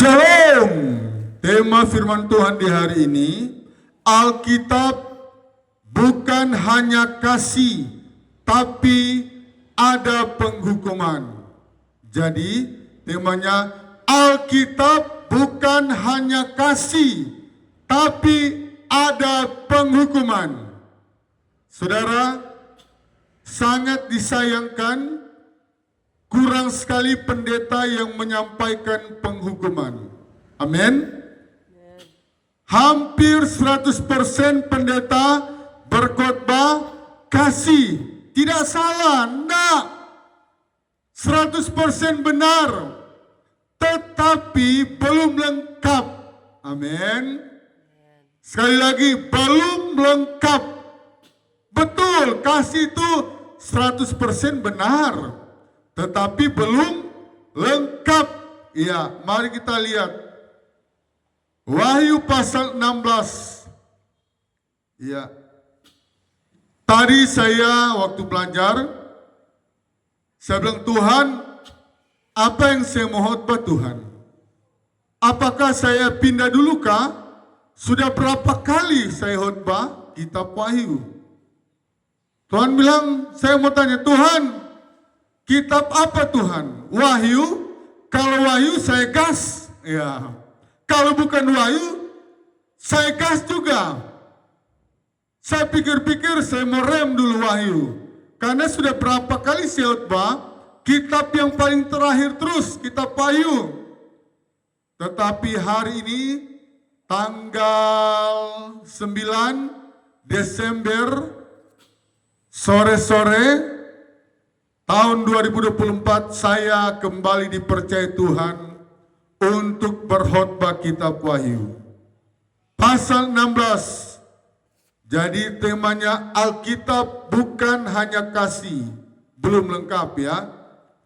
Shalom. Tema firman Tuhan di hari ini, Alkitab bukan hanya kasih, tapi ada penghukuman. Jadi temanya Alkitab bukan hanya kasih, tapi ada penghukuman. Saudara, sangat disayangkan kurang sekali pendeta yang menyampaikan penghukuman. Amin. Hampir 100% pendeta berkhotbah kasih. Tidak salah, enggak. 100% benar. Tetapi belum lengkap. Amin. Sekali lagi, belum lengkap. Betul, kasih itu 100% benar. Tetapi belum lengkap. Ya, mari kita lihat. Wahyu pasal 16. Ya. Tadi saya waktu belajar, saya bilang, Tuhan, apa yang saya mau khotbah Tuhan? Apakah saya pindah dulu kah? Sudah berapa kali saya khotbah kitab Wahyu? Tuhan bilang, saya mau tanya, Tuhan, kitab apa Tuhan? Wahyu? Kalau Wahyu saya gas. Ya. Kalau bukan Wahyu, saya gas juga. Saya pikir-pikir saya mau rem dulu Wahyu. Karena sudah berapa kali saya khotbah, kitab yang paling terakhir terus, kitab Wahyu. Tetapi hari ini, tanggal 9 Desember, sore-sore, tahun 2024, saya kembali dipercaya Tuhan untuk berkhotbah kitab Wahyu. Pasal 16. Jadi temanya Alkitab bukan hanya kasih. Belum lengkap ya.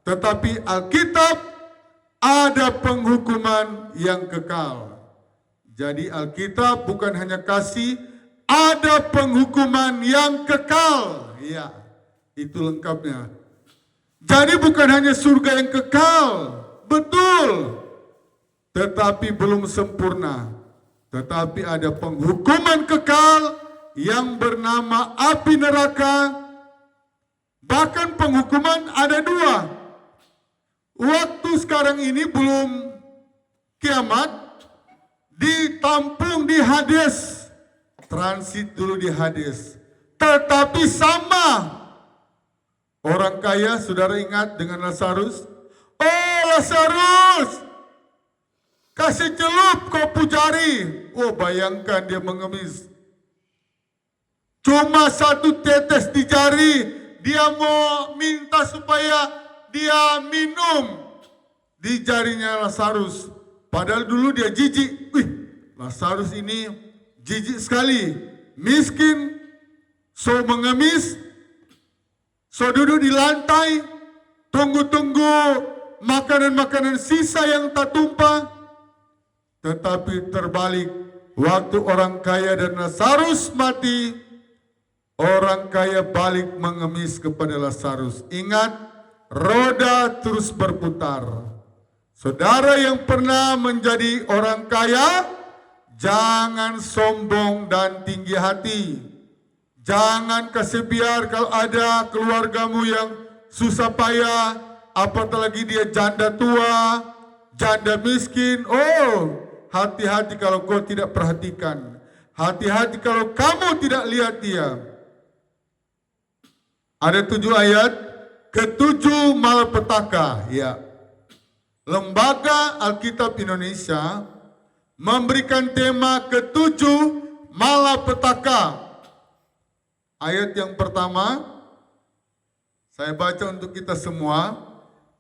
Tetapi Alkitab ada penghukuman yang kekal. Jadi Alkitab bukan hanya kasih, ada penghukuman yang kekal. Ya, itu lengkapnya. Jadi bukan hanya surga yang kekal. Betul. Tetapi belum sempurna. Tetapi ada penghukuman kekal yang bernama api neraka. Bahkan penghukuman ada dua. Waktu sekarang ini belum kiamat, ditampung di Hades. Transit dulu di Hades. Tetapi sama. Orang kaya, saudara ingat dengan Lazarus? Oh Lazarus, kasih celup kau pujari. Oh bayangkan dia mengemis. Cuma satu tetes di jari. Dia mau minta supaya dia minum di jarinya Lazarus. Padahal dulu dia jijik. Wih, Lazarus ini jijik sekali. Miskin, so mengemis, so duduk di lantai, tunggu-tunggu makanan-makanan sisa yang tak tumpah. Tetapi terbalik, waktu orang kaya dan Lazarus mati, orang kaya balik mengemis kepada Lazarus. Ingat, roda terus berputar. Saudara yang pernah menjadi orang kaya, jangan sombong dan tinggi hati. Jangan kasih biar kalau ada keluargamu yang susah payah, apatah lagi dia janda tua, janda miskin. Oh, hati-hati kalau kau tidak perhatikan. Hati-hati kalau kamu tidak lihat dia. Ada 7 ayat, ke-7 malapetaka. Ya. Lembaga Alkitab Indonesia memberikan tema ke-7 malapetaka. Ayat yang pertama, saya baca untuk kita semua.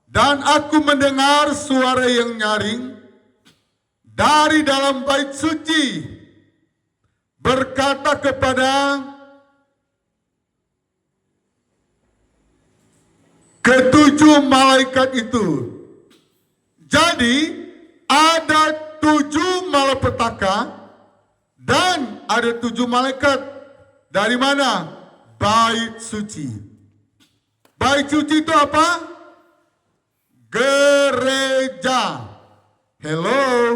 Dan aku mendengar suara yang nyaring dari dalam bait suci, berkata kepada ke-7 malaikat itu. Jadi ada 7 malapetaka dan ada 7 malaikat. Dari mana? Bait suci. Bait suci itu apa? Gereja. Hello.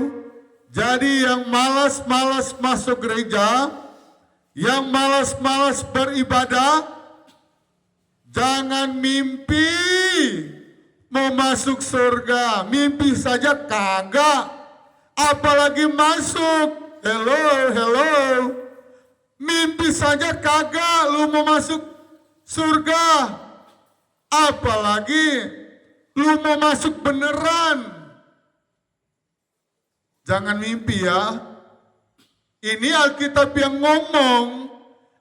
Jadi yang malas-malas masuk gereja, yang malas-malas beribadah, jangan mimpi mau masuk surga. Mimpi saja kagak, apalagi masuk. Hello. Mimpi saja kagak lu mau masuk surga, apalagi lu mau masuk beneran. Jangan mimpi ya. Ini Alkitab yang ngomong,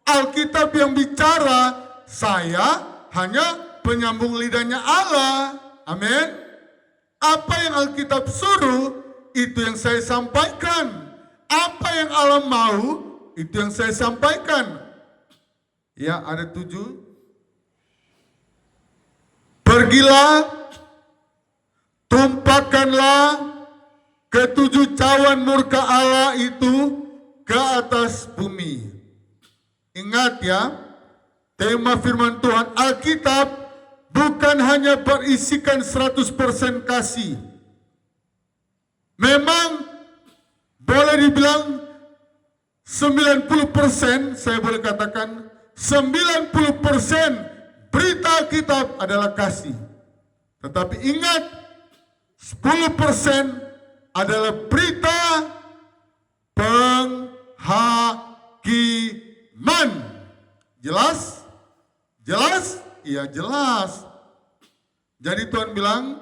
Alkitab yang bicara. Saya hanya penyambung lidahnya Allah. Amin. Apa yang Alkitab suruh, itu yang saya sampaikan. Apa yang Allah mau, itu yang saya sampaikan. Ya, ada 7. Pergilah, tumpahkanlah ke-7 cawan murka Allah itu ke atas bumi. Ingat ya, tema firman Tuhan Alkitab bukan hanya berisikan 100% kasih. Memang boleh dibilang 90%, saya boleh katakan 90% berita Alkitab adalah kasih. Tetapi ingat, 10% adalah berita penghakiman. Jelas? Jelas? Iya jelas. Jadi Tuhan bilang,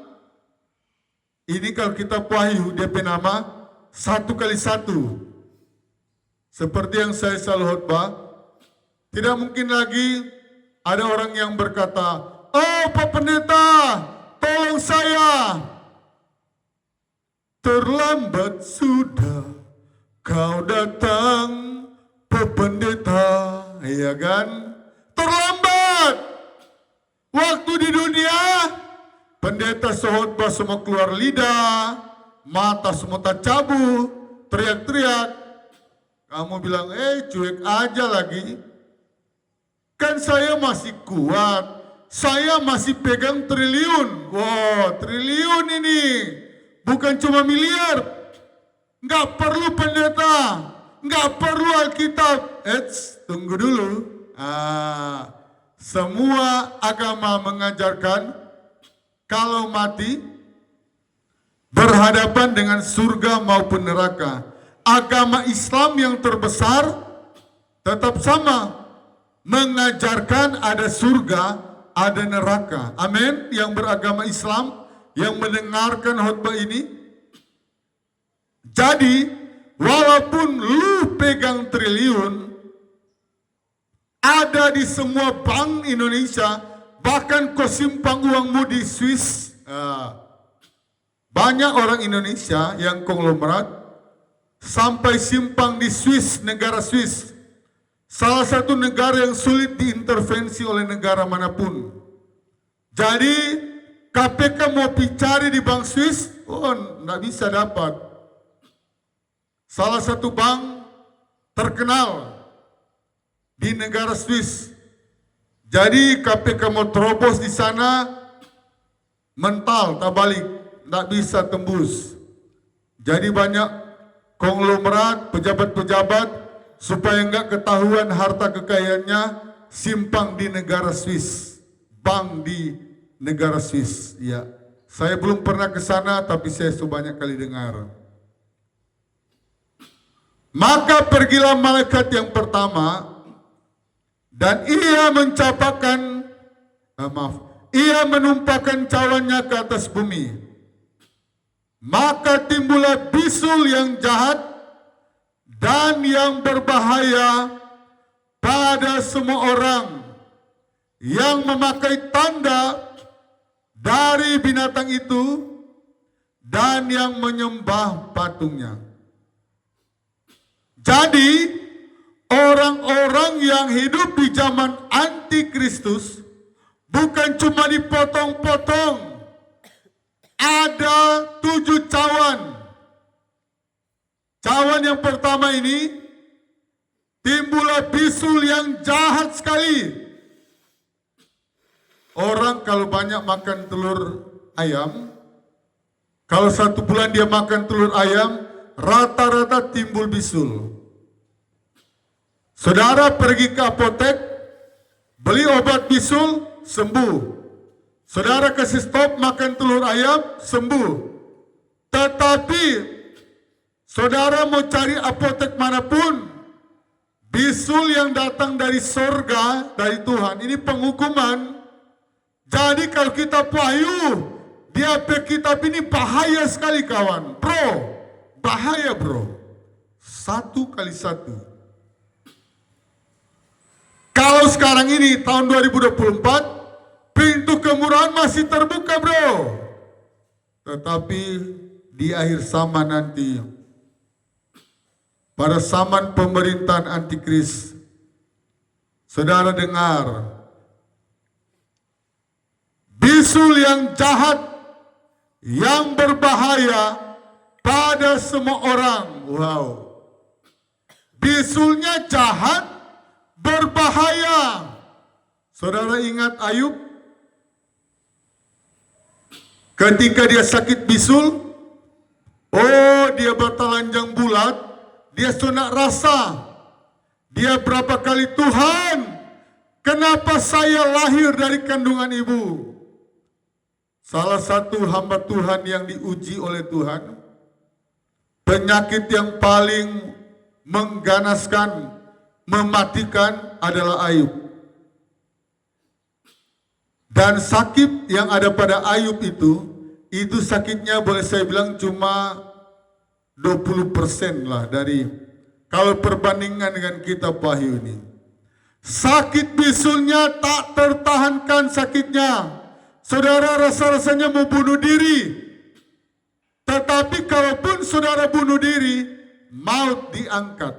ini kalau kita Wahyu DP nama 1x1. Seperti yang saya selalu khotbah, tidak mungkin lagi ada orang yang berkata, "Oh Pak Pendeta, tolong saya." Terlambat sudah kau datang, Pak Pendeta, iya kan? Terlambat. Waktu di dunia, pendeta sehotbah semua keluar lidah, mata semua tak cabut, teriak-teriak. Kamu bilang, cuek aja lagi. Kan saya masih kuat, saya masih pegang triliun. Wow, triliun ini. Bukan cuma miliar. Nggak perlu pendeta, nggak perlu Alkitab. Tunggu dulu. Semua agama mengajarkan kalau mati berhadapan dengan surga maupun neraka. Agama Islam yang terbesar tetap sama, mengajarkan ada surga, ada neraka. Amin. Yang beragama Islam yang mendengarkan khotbah ini. Jadi, walaupun lu pegang triliun, ada di semua bank Indonesia, bahkan kau simpan uangmu di Swiss. Banyak orang Indonesia yang konglomerat sampai simpang di Swiss, negara Swiss. Salah satu negara yang sulit diintervensi oleh negara manapun. Jadi, KPK mau cari di bank Swiss, nggak bisa dapat. Salah satu bank terkenal di negara Swiss. Jadi KPK mau terobos di sana, mental, tak balik, nggak bisa tembus. Jadi banyak konglomerat, pejabat-pejabat, supaya nggak ketahuan harta kekayaannya, simpang di negara Swiss, bank di negara Swiss. Ya, saya belum pernah ke sana, tapi saya sudah banyak kali dengar. Maka pergilah malaikat yang pertama, dan ia menumpahkan cawannya ke atas bumi. Maka timbullah bisul yang jahat dan yang berbahaya pada semua orang yang memakai tanda dari binatang itu dan yang menyembah patungnya. Jadi, orang-orang yang hidup di zaman antikristus bukan cuma dipotong-potong. Ada 7 cawan. Cawan yang pertama ini, timbullah bisul yang jahat sekali. Orang kalau banyak makan telur ayam, kalau 1 bulan dia makan telur ayam, rata-rata timbul bisul. Saudara pergi ke apotek, beli obat bisul, sembuh. Saudara kasih stop makan telur ayam, sembuh. Tetapi saudara mau cari apotek manapun, bisul yang datang dari sorga, dari Tuhan, ini penghukuman. Jadi kalau kita wahyu, dia kitab ini bahaya sekali kawan. Bro, bahaya bro. 1x1. Kalau sekarang ini tahun 2024, pintu kemurahan masih terbuka bro. Tetapi di akhir zaman nanti, pada zaman pemerintahan antikris, saudara dengar, bisul yang jahat, yang berbahaya pada semua orang. Wow. Bisulnya jahat, berbahaya. Saudara ingat Ayub? Ketika dia sakit bisul, oh dia bertelanjang bulat, dia sunat rasa. Dia berapa kali, Tuhan, kenapa saya lahir dari kandungan ibu? Salah satu hamba Tuhan yang diuji oleh Tuhan, penyakit yang paling mengganaskan, mematikan adalah Ayub. Dan sakit yang ada pada Ayub itu sakitnya boleh saya bilang cuma 20% lah dari, kalau perbandingan dengan kitab Wahyu ini. Sakit bisulnya tak tertahankan sakitnya. Saudara rasa-rasanya mau bunuh diri. Tetapi kalaupun saudara bunuh diri, maut diangkat.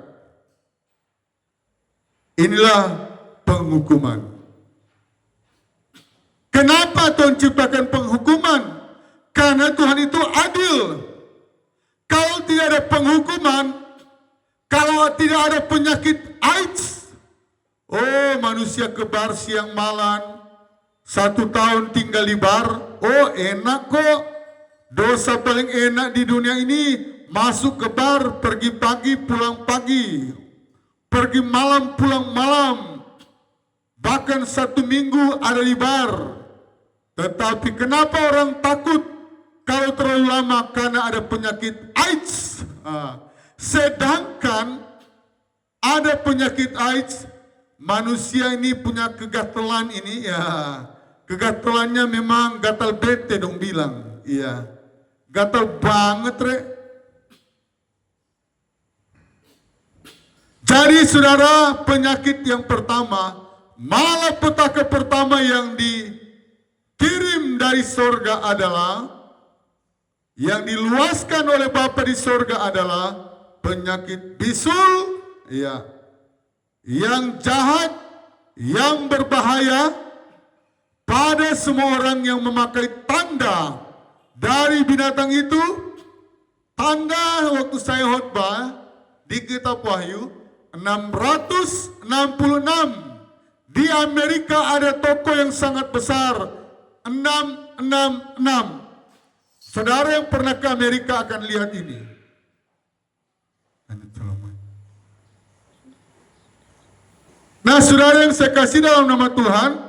Inilah penghukuman. Kenapa Tuhan ciptakan penghukuman? Karena Tuhan itu adil. Kalau tidak ada penghukuman, kalau tidak ada penyakit AIDS, oh manusia kebar siang malam, 1 tahun tinggal di bar, oh enak kok. Dosa paling enak di dunia ini, masuk ke bar, pergi pagi, pulang pagi. Pergi malam, pulang malam. Bahkan 1 minggu ada di bar. Tetapi kenapa orang takut kalau terlalu lama? Karena ada penyakit AIDS. Sedangkan ada penyakit AIDS, manusia ini punya kegatelan ini ya. Kegatelannya memang gatal bete dong bilang. Iya. Gatal banget re. Jadi saudara, penyakit yang pertama, malapetaka pertama yang dikirim dari sorga adalah, yang diluaskan oleh Bapa di sorga adalah penyakit bisul, ya, yang jahat, yang berbahaya pada semua orang yang memakai tanda dari binatang itu. Tanda waktu saya khotbah di kitab Wahyu 666. Di Amerika ada toko yang sangat besar, 666. Saudara yang pernah ke Amerika akan lihat ini. Nah saudara yang saya kasih dalam nama Tuhan,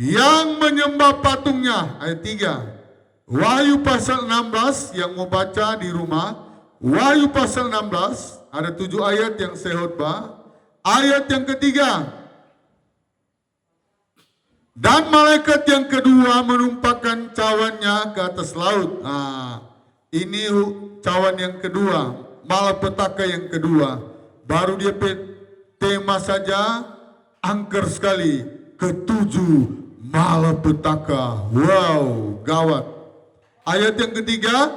yang menyembah patungnya, ayat 3. Wahyu pasal 16 yang mau baca di rumah. Wahyu pasal 16, ada 7 ayat yang saya khotbah. Ayat yang ketiga. Dan malaikat yang kedua menumpahkan cawannya ke atas laut. Ini cawan yang kedua, malapetaka yang kedua. Baru dia tema saja angker sekali. Ketujuh malapetaka. Wow, gawat. Ayat yang ketiga,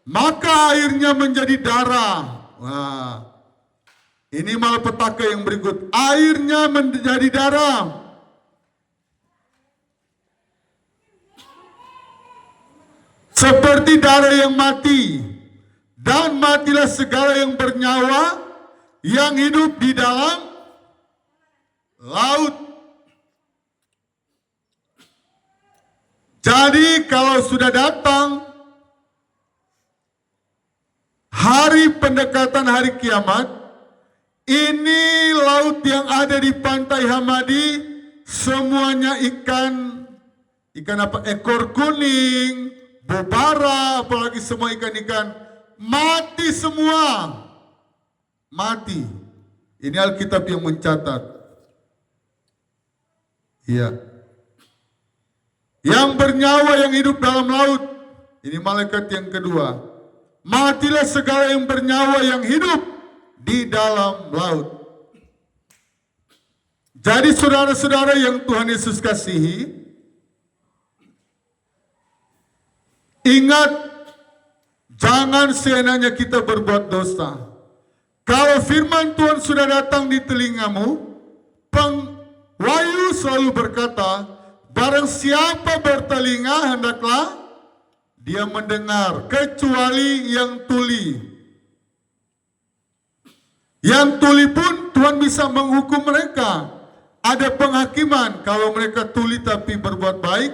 maka airnya menjadi darah. Wah, ini malapetaka yang berikut. Airnya menjadi darah. Seperti darah yang mati. Dan matilah segala yang bernyawa, yang hidup di dalam laut. Jadi kalau sudah datang pendekatan hari kiamat, ini laut yang ada di pantai Hamadi semuanya ikan apa? Ekor kuning, bobara, apalagi semua ikan-ikan mati semua. Mati. Ini Alkitab yang mencatat. Iya. Yang bernyawa yang hidup dalam laut. Ini malaikat yang kedua. Matilah segala yang bernyawa yang hidup di dalam laut. Jadi saudara-saudara yang Tuhan Yesus kasihi, ingat, jangan seenaknya kita berbuat dosa. Kalau firman Tuhan sudah datang di telingamu, Wahyu selalu berkata, barang siapa bertelinga hendaklah dia mendengar, kecuali yang tuli. Yang tuli pun Tuhan bisa menghukum mereka. Ada penghakiman kalau mereka tuli tapi berbuat baik.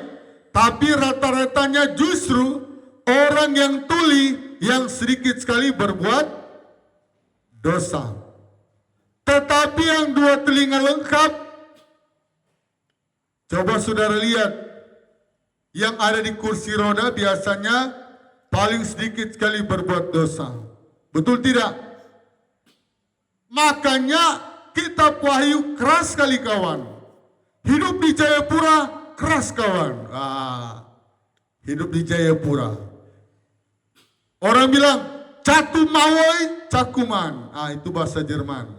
Tapi rata-ratanya justru orang yang tuli yang sedikit sekali berbuat dosa. Tetapi yang dua telinga lengkap, coba saudara lihat, yang ada di kursi roda biasanya paling sedikit sekali berbuat dosa. Betul tidak? Makanya kitab Wahyu keras sekali kawan. Hidup di Jayapura keras kawan. Hidup di Jayapura. Orang bilang catu mawoi cakuman. Itu bahasa Jerman.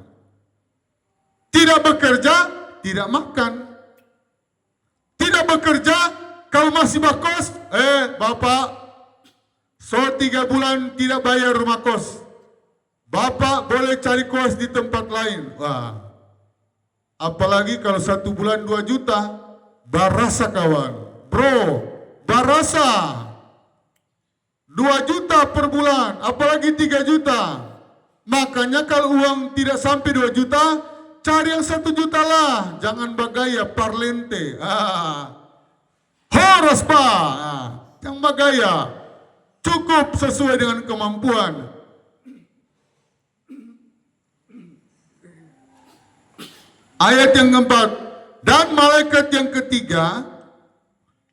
Tidak bekerja, tidak makan. Tidak bekerja, kalau masih bakos, bapak, so 3 bulan tidak bayar rumah kos. Bapak boleh cari kos di tempat lain. Wah, apalagi kalau 1 bulan 2 juta, barasa kawan. Bro, barasa. 2 juta per bulan, apalagi 3 juta. Makanya kalau uang tidak sampai 2 juta, cari yang 1 juta lah. Jangan bagaya, parlente. Horas pak. Yang bagaya. Cukup sesuai dengan kemampuan. Ayat yang keempat, dan malaikat yang ketiga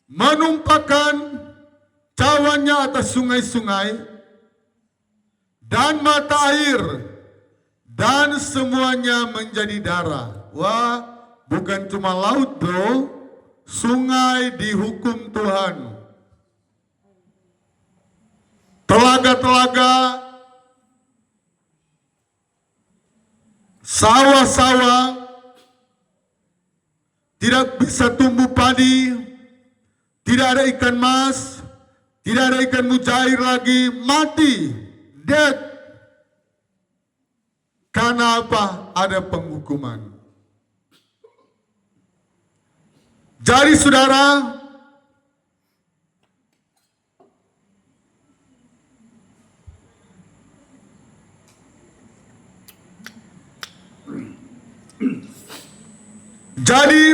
menumpahkan cawannya atas sungai-sungai dan mata air, dan semuanya menjadi darah. Wah, bukan cuma laut bro, sungai dihukum Tuhan. Telaga-telaga, sawah-sawah, tidak bisa tumbuh padi, tidak ada ikan mas, tidak ada ikan mujair lagi, mati, dead. Karena apa? Ada penghukuman. Jadi saudara, jadi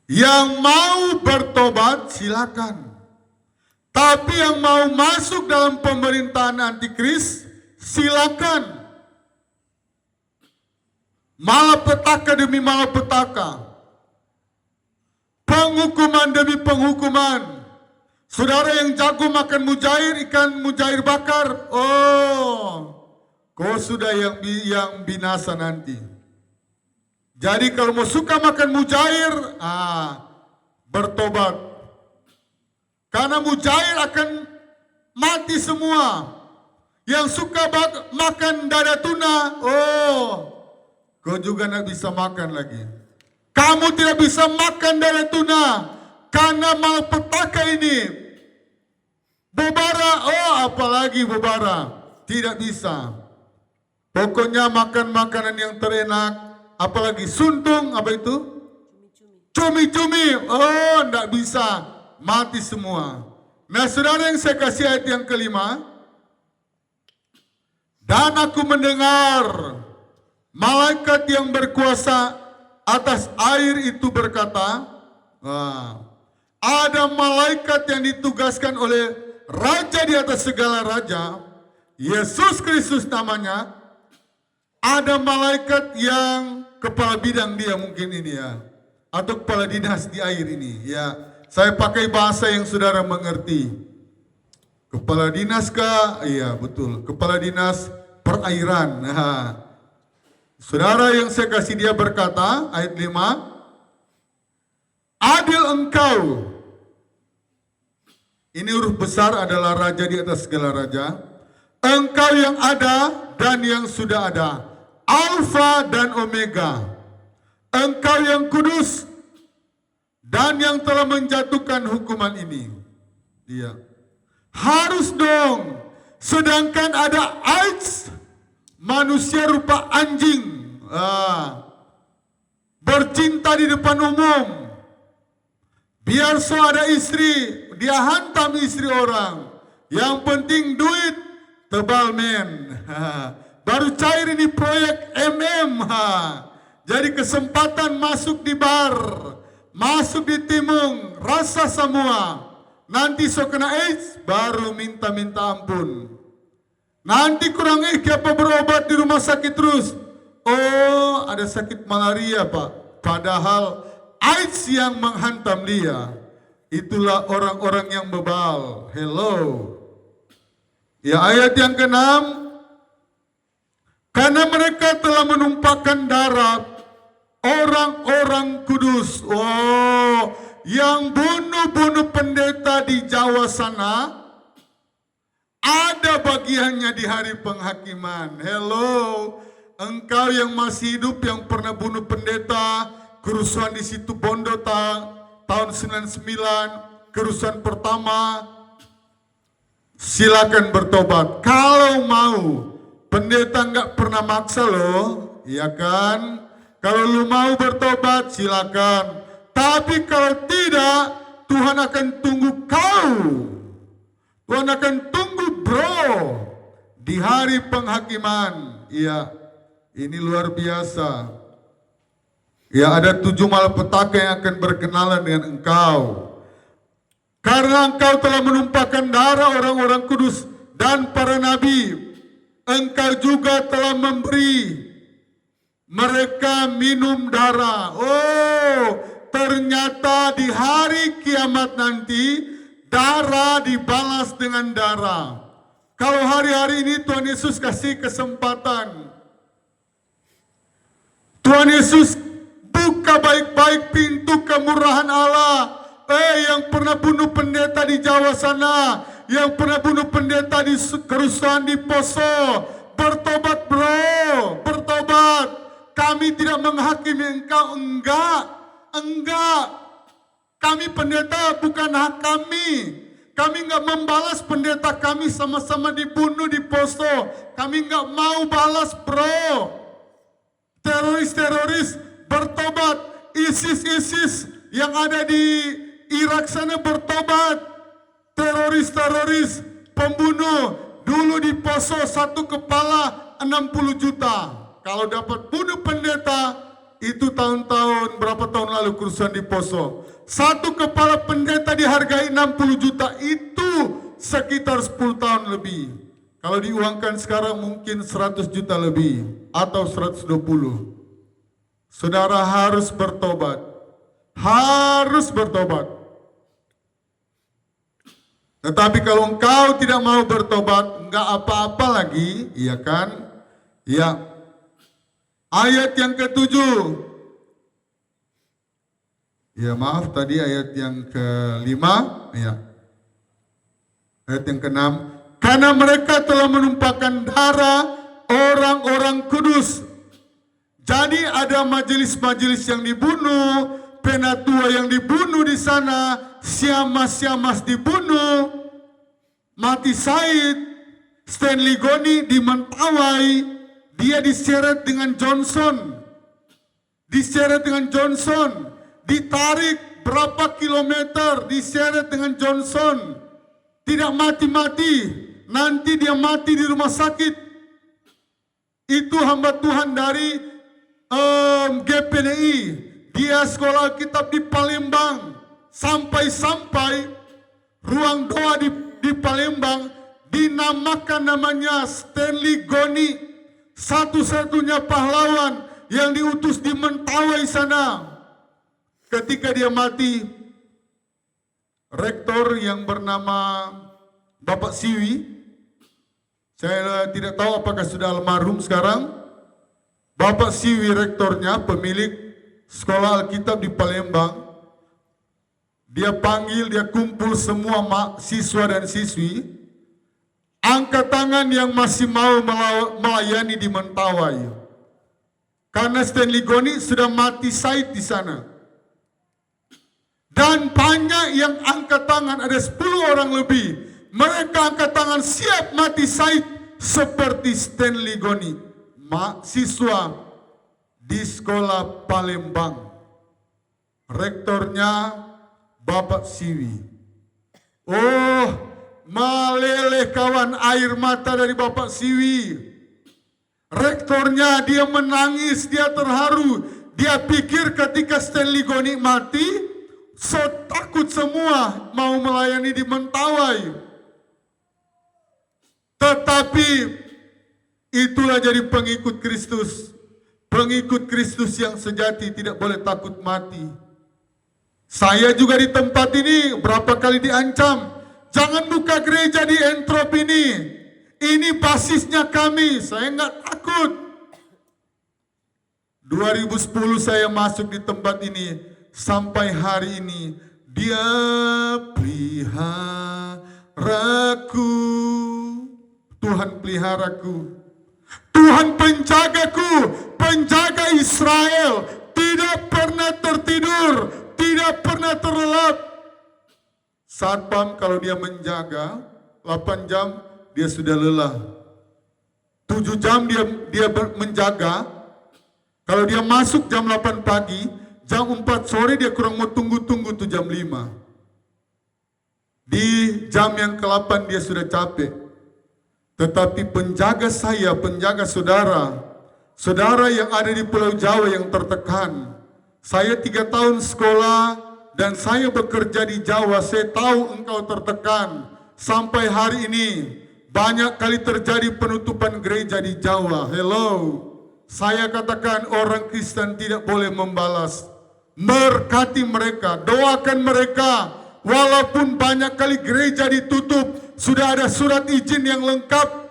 yang mau bertobat silakan. Tapi yang mau masuk dalam pemerintahan antikris silakan. Malapetaka demi malapetaka. Penghukuman demi penghukuman. Saudara yang jago makan mujair, ikan mujair bakar, kau sudah yang binasa nanti. Jadi kalau mau suka makan mujair, bertobat. Karena mujair akan mati semua. Yang suka makan dada tuna, kau juga tidak bisa makan lagi. Kamu tidak bisa makan dada tuna karena malapetaka ini. Bobara, apalagi bobara, tidak bisa. Pokoknya makan makanan yang terenak. Apalagi suntung, apa itu? Cumi-cumi. Tidak bisa. Mati semua. Nah saudara yang saya kasih ayat yang kelima. Dan aku mendengar malaikat yang berkuasa atas air itu berkata, ada malaikat yang ditugaskan oleh raja di atas segala raja Yesus Kristus namanya, ada malaikat yang kepala bidang dia mungkin ini ya, atau kepala dinas di air ini ya. Saya pakai bahasa yang saudara mengerti. Kepala dinas kah? Iya betul, kepala dinas perairan. Nah, saudara yang saya kasih dia berkata, ayat 5, adil engkau. Ini huruf besar adalah raja di atas segala raja. Engkau yang ada dan yang sudah ada, Alfa dan Omega. Engkau yang kudus dan yang telah menjatuhkan hukuman ini. Iya. Harus dong. Sedangkan ada AIDS, manusia rupa anjing, bercinta di depan umum. Biar so ada istri, dia hantam istri orang. Yang penting duit, tebal men. Baru cair ini proyek MM. Jadi kesempatan masuk di bar, masuk di timung, rasa semua. Nanti so kena AIDS, baru minta-minta ampun. Nanti kurang apa berobat di rumah sakit terus. Oh, ada sakit malaria pak. Padahal AIDS yang menghantam dia. Itulah orang-orang yang bebal. Hello. Ya, ayat yang ke-6. Karena mereka telah menumpahkan darah orang-orang kudus. Oh, yang bunuh-bunuh pendeta di Jawa sana, ada bagiannya di hari penghakiman. Hello, engkau yang masih hidup yang pernah bunuh pendeta, kerusuhan di situ Bondo tahun 99, kerusuhan pertama, silakan bertobat. Kalau mau, pendeta nggak pernah maksa loh, ya kan? Kalau lu mau bertobat, silakan. Tapi kalau tidak, Tuhan akan tunggu kau. Tuhan akan tunggu bro di hari penghakiman. Iya, ini luar biasa. Ya, ada 7 malapetaka yang akan berkenalan dengan engkau. Karena engkau telah menumpahkan darah orang-orang kudus dan para nabi, engkau juga telah memberi mereka minum darah. Oh, ternyata di hari kiamat nanti darah dibalas dengan darah. Kalau hari-hari ini Tuhan Yesus kasih kesempatan, Tuhan Yesus buka baik-baik pintu kemurahan Allah. Yang pernah bunuh pendeta di Jawa sana, yang pernah bunuh pendeta di kerusuhan di Poso, bertobat bro, bertobat. Kami tidak menghakimi engkau, enggak. Kami pendeta bukan hak kami. Kami enggak membalas pendeta kami sama-sama dibunuh di Poso. Kami enggak mau balas bro. Teroris-teroris bertobat. ISIS yang ada di Irak sana bertobat. Teroris-teroris pembunuh. Dulu di Poso satu kepala 60 juta. Kalau dapat bunuh pendeta, itu tahun-tahun berapa tahun lalu kerusuhan di Poso. Satu kepala pendeta dihargai 60 juta, itu sekitar 10 tahun lebih. Kalau diuangkan sekarang mungkin 100 juta lebih atau 120. Saudara harus bertobat. Harus bertobat. Tetapi kalau engkau tidak mau bertobat, enggak apa-apa lagi, iya kan? Ya. Ayat yang ke-7. Ya maaf tadi ayat yang ke-5. Ya. Ayat yang ke-6. Karena mereka telah menumpahkan darah orang-orang kudus. Jadi ada majelis-majelis yang dibunuh, penatua yang dibunuh di sana, Siamas dibunuh, Mati Said, Stanley Goni di Mentawai, dia diseret dengan Johnson, ditarik berapa kilometer, diseret dengan Johnson, tidak mati-mati, nanti dia mati di rumah sakit. Itu hamba Tuhan dari GPDI, dia sekolah kitab di Palembang, sampai ruang doa di Palembang dinamakan namanya Stanley Goni, satu-satunya pahlawan yang diutus di Mentawai sana. Ketika dia mati, rektor yang bernama Bapak Siwi, saya tidak tahu apakah sudah almarhum sekarang. Bapak Siwi rektornya, pemilik sekolah Alkitab di Palembang. Dia panggil, dia kumpul semua siswa dan siswi, angkat tangan yang masih mau melayani di Mentawai. Karena Stanley Goni sudah mati syahid di sana. Dan banyak yang angkat tangan, ada 10 orang lebih. Mereka angkat tangan siap mati syahid seperti Stanley Goni, mahasiswa di sekolah Palembang. Rektornya Bapak Siwi. Oh, meleleh kawan air mata dari Bapak Siwi. Rektornya, dia menangis, dia terharu. Dia pikir ketika Stanley Goni mati, takut semua mau melayani di Mentawai. Tetapi itulah jadi pengikut Kristus. Pengikut Kristus yang sejati tidak boleh takut mati. Saya juga di tempat ini berapa kali diancam, jangan buka gereja di Entrop ini basisnya kami. Saya nggak takut. 2010 saya masuk di tempat ini, sampai hari ini dia peliharaku. Tuhan peliharaku, Tuhan penjagaku, penjaga Israel, tidak pernah tertidur, tidak pernah terlelap. Satpam kalau dia menjaga 8 jam dia sudah lelah. 7 jam dia menjaga. Kalau dia masuk jam 8 pagi, jam 4 sore dia kurang mau tunggu-tunggu tuh jam 5. Di jam yang ke-8 dia sudah capek. Tetapi penjaga saya, penjaga saudara yang ada di Pulau Jawa yang tertekan. Saya 3 tahun sekolah dan saya bekerja di Jawa, saya tahu engkau tertekan. Sampai hari ini banyak kali terjadi penutupan gereja di Jawa. Hello, saya katakan orang Kristen tidak boleh membalas. Berkati mereka, doakan mereka. Walaupun banyak kali gereja ditutup, sudah ada surat izin yang lengkap.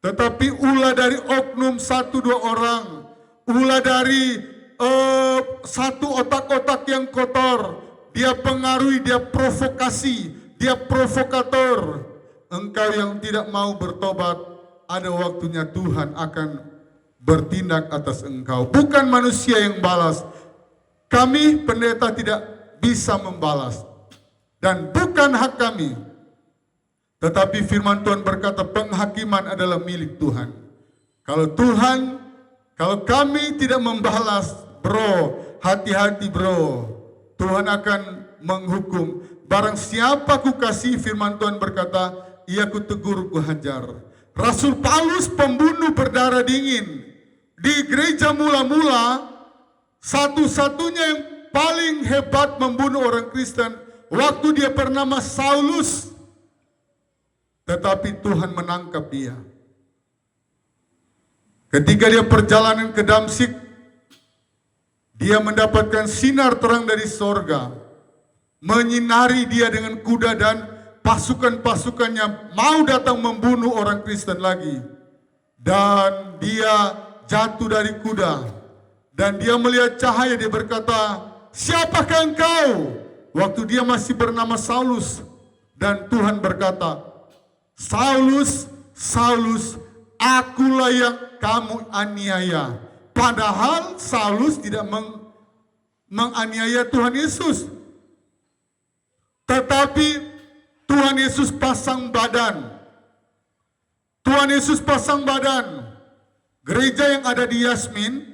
Tetapi ulah dari oknum 1-2 orang, ulah dari satu otak-otak yang kotor, dia pengaruhi, dia provokasi, dia provokator. Engkau yang tidak mau bertobat, ada waktunya Tuhan akan bertindak atas engkau. Bukan manusia yang balas. Kami pendeta tidak bisa membalas. Dan bukan hak kami. Tetapi firman Tuhan berkata penghakiman adalah milik Tuhan. Kalau kami tidak membalas, bro, hati-hati bro. Tuhan akan menghukum. Barang siapa ku kasih, firman Tuhan berkata, ia ku tegur, ku hajar. Rasul Paulus pembunuh berdarah dingin. Di gereja mula-mula, satu-satunya yang paling hebat membunuh orang Kristen, waktu dia bernama Saulus. Tetapi Tuhan menangkap dia. Ketika dia perjalanan ke Damsyik, dia mendapatkan sinar terang dari sorga, menyinari dia dengan kuda dan pasukan-pasukannya mau datang membunuh orang Kristen lagi. Dan dia jatuh dari kuda. Dan dia melihat cahaya, dia berkata, siapakah engkau? Waktu dia masih bernama Saulus. Dan Tuhan berkata, Saulus, Saulus, akulah yang kamu aniaya. Padahal Saulus tidak menganiaya Tuhan Yesus. Tetapi Tuhan Yesus pasang badan. Tuhan Yesus pasang badan. Gereja yang ada di Yasmin,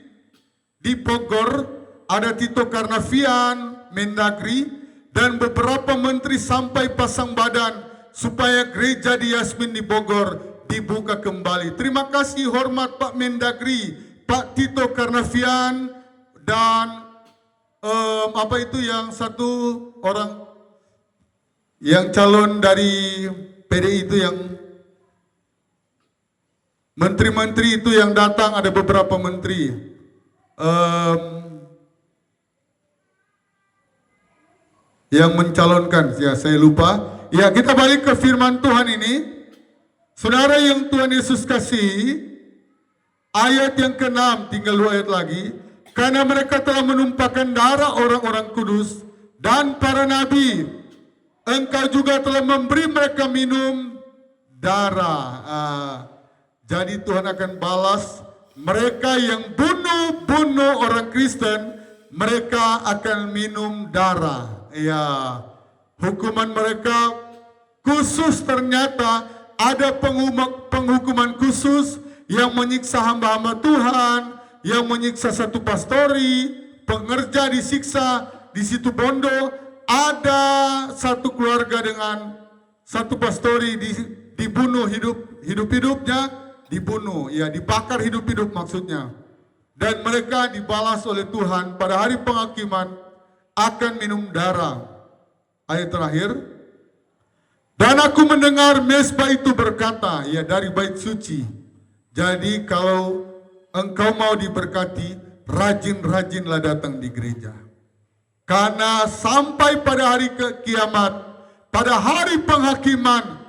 di Bogor, ada Tito Karnavian, Mendagri, dan beberapa menteri sampai pasang badan supaya gereja di Yasmin di Bogor dibuka kembali. Terima kasih hormat Pak Mendagri, Pak Tito Karnavian, dan apa itu yang satu orang yang calon dari PDI itu yang menteri-menteri itu yang datang, ada beberapa menteri. Yang mencalonkan, ya saya lupa. Ya, kita balik ke firman Tuhan ini. Saudara yang Tuhan Yesus kasih, ayat yang ke-6, tinggal 2 ayat lagi. Karena mereka telah menumpahkan darah orang-orang kudus dan para nabi, Engkau juga telah memberi mereka minum darah. Jadi Tuhan akan balas mereka yang bunuh orang Kristen, mereka akan minum darah. Ya, hukuman mereka khusus, ternyata ada penghukuman khusus yang menyiksa hamba-hamba Tuhan, yang menyiksa satu pastori, pengerja disiksa di situ Bondo. Ada satu keluarga dengan satu pastori dibunuh hidup-hidupnya, dibunuh, ya dibakar hidup-hidup maksudnya. Dan mereka dibalas oleh Tuhan pada hari penghakiman akan minum darah. Ayat terakhir. Dan aku mendengar mezbah itu berkata, ya dari bait suci. Jadi kalau engkau mau diberkati, rajin-rajinlah datang di gereja. Karena sampai pada hari kiamat, pada hari penghakiman,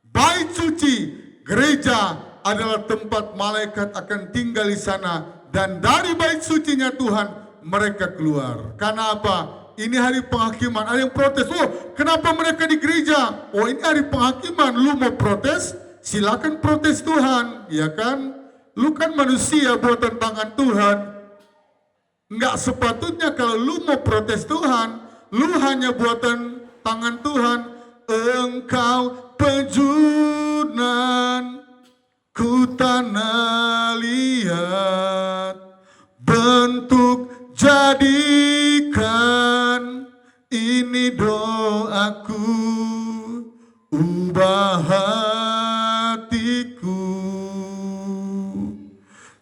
bait suci, gereja adalah tempat malaikat akan tinggal di sana. Dan dari bait sucinya Tuhan, mereka keluar. Karena apa? Ini hari penghakiman. Ada yang protes, oh kenapa mereka di gereja? Oh ini hari penghakiman, lu mau protes? Silakan protes Tuhan, ya kan? Lu kan manusia buatan tangan Tuhan. Nggak sepatutnya kalau lu mau protes Tuhan, lu hanya buatan tangan Tuhan. Engkau pejunan, ku tanah liat, bentuk jadikan ini doaku, ubah hatiku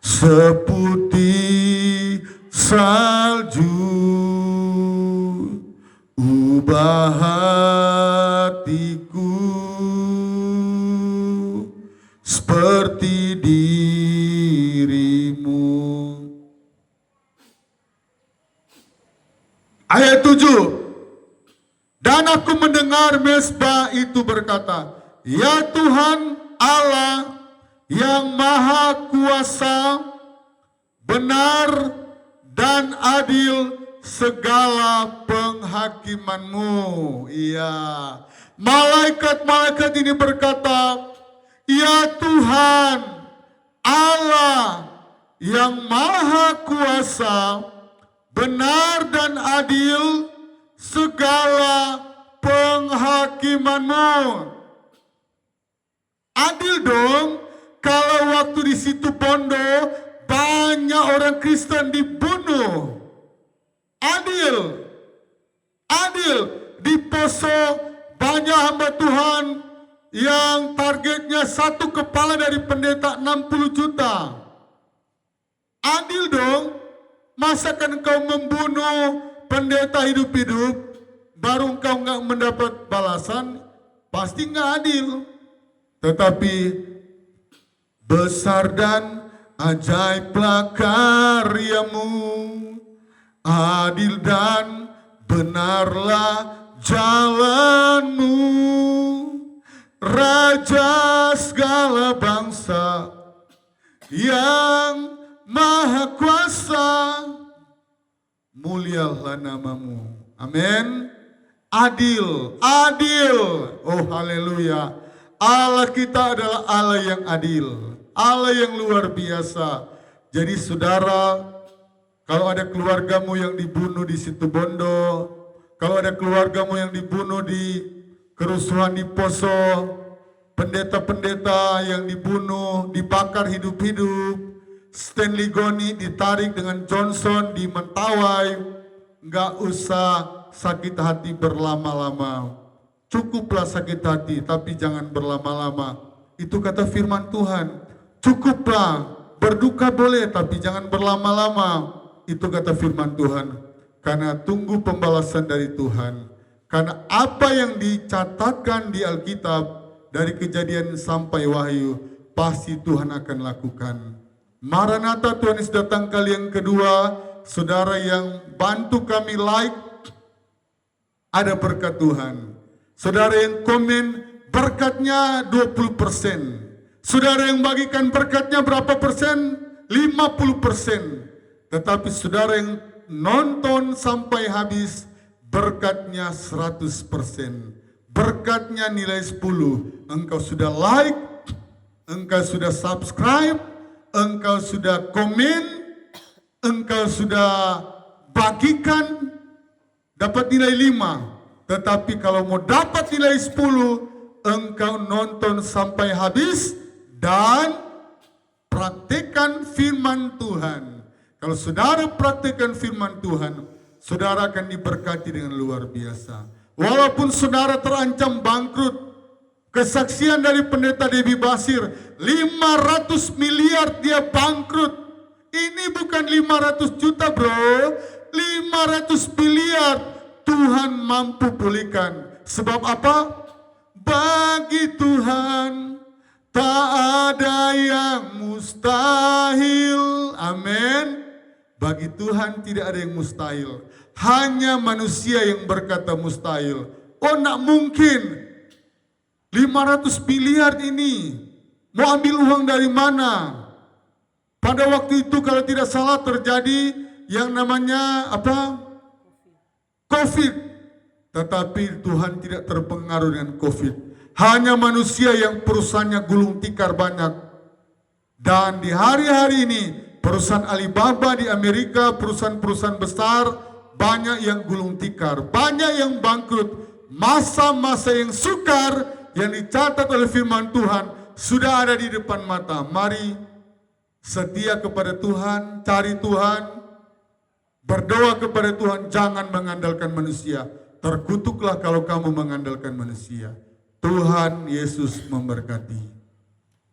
seputih salju, ubah hatiku seperti dirimu. Ayat 7. Dan aku mendengar mezbah itu berkata, ya Tuhan Allah yang maha kuasa, benar dan adil segala penghakimanmu. Iya. Malaikat-malaikat ini berkata, ya Tuhan Allah yang maha kuasa, benar dan adil segala penghakimanmu. Adil dong, kalau waktu di situ Bondo banyak orang Kristen dibunuh. Adil. Adil. Di Poso banyak hamba Tuhan yang targetnya satu kepala dari pendeta 60 juta. Adil dong. Masakan kau membunuh pendeta hidup-hidup, baru kau nggak mendapat balasan? Pasti nggak adil. Tetapi besar dan ajaiblah karyamu, adil dan benarlah jalanmu, Raja segala bangsa yang Maha kuasa, mulialah namamu. Amin. Adil, adil. Oh haleluya. Allah kita adalah Allah yang adil, Allah yang luar biasa. Jadi saudara, kalau ada keluargamu yang dibunuh di situ Bondo, kalau ada keluargamu yang dibunuh di kerusuhan di Poso, pendeta-pendeta yang dibunuh, dibakar hidup-hidup, Stanley Goni ditarik dengan Johnson di Mentawai, nggak usah sakit hati berlama-lama. Cukuplah sakit hati, tapi jangan berlama-lama. Itu kata firman Tuhan. Cukuplah, berduka boleh, tapi jangan berlama-lama. Itu kata firman Tuhan. Karena tunggu pembalasan dari Tuhan. Karena apa yang dicatatkan di Alkitab dari Kejadian sampai Wahyu, pasti Tuhan akan lakukan. Maranatha, Tuhan Yesus datang kali yang kedua. Saudara yang bantu kami like, ada berkat Tuhan. Saudara yang komen, berkatnya 20%. Saudara yang bagikan berkatnya berapa persen? 50%. Tetapi saudara yang nonton sampai habis, berkatnya 100%. Berkatnya nilai 10. Engkau sudah like, engkau sudah subscribe, engkau sudah komen, engkau sudah bagikan, dapat nilai 5. Tetapi kalau mau dapat nilai 10, engkau nonton sampai habis dan praktekkan firman Tuhan. Kalau saudara praktekkan firman Tuhan, saudara akan diberkati dengan luar biasa. Walaupun saudara terancam bangkrut, kesaksian dari pendeta Debbie Basir, 500 miliar dia bangkrut. Ini bukan 500 juta bro, 500 miliar Tuhan mampu pulihkan. Sebab apa? Bagi Tuhan tak ada yang mustahil. Amin. Bagi Tuhan tidak ada yang mustahil. Hanya manusia yang berkata mustahil. Oh, nak mungkin 500 miliar ini mau ambil uang dari mana? Pada waktu itu kalau tidak salah terjadi yang namanya apa? COVID. Tetapi Tuhan tidak terpengaruh dengan COVID. Hanya manusia yang perusahaannya gulung tikar banyak. Dan di hari-hari ini perusahaan Alibaba di Amerika, perusahaan-perusahaan besar banyak yang gulung tikar, banyak yang bangkrut. Masa-masa yang sukar yang dicatat oleh firman Tuhan sudah ada di depan mata. Mari setia kepada Tuhan, cari Tuhan, berdoa kepada Tuhan, jangan mengandalkan manusia. Terkutuklah kalau kamu mengandalkan manusia. Tuhan Yesus memberkati.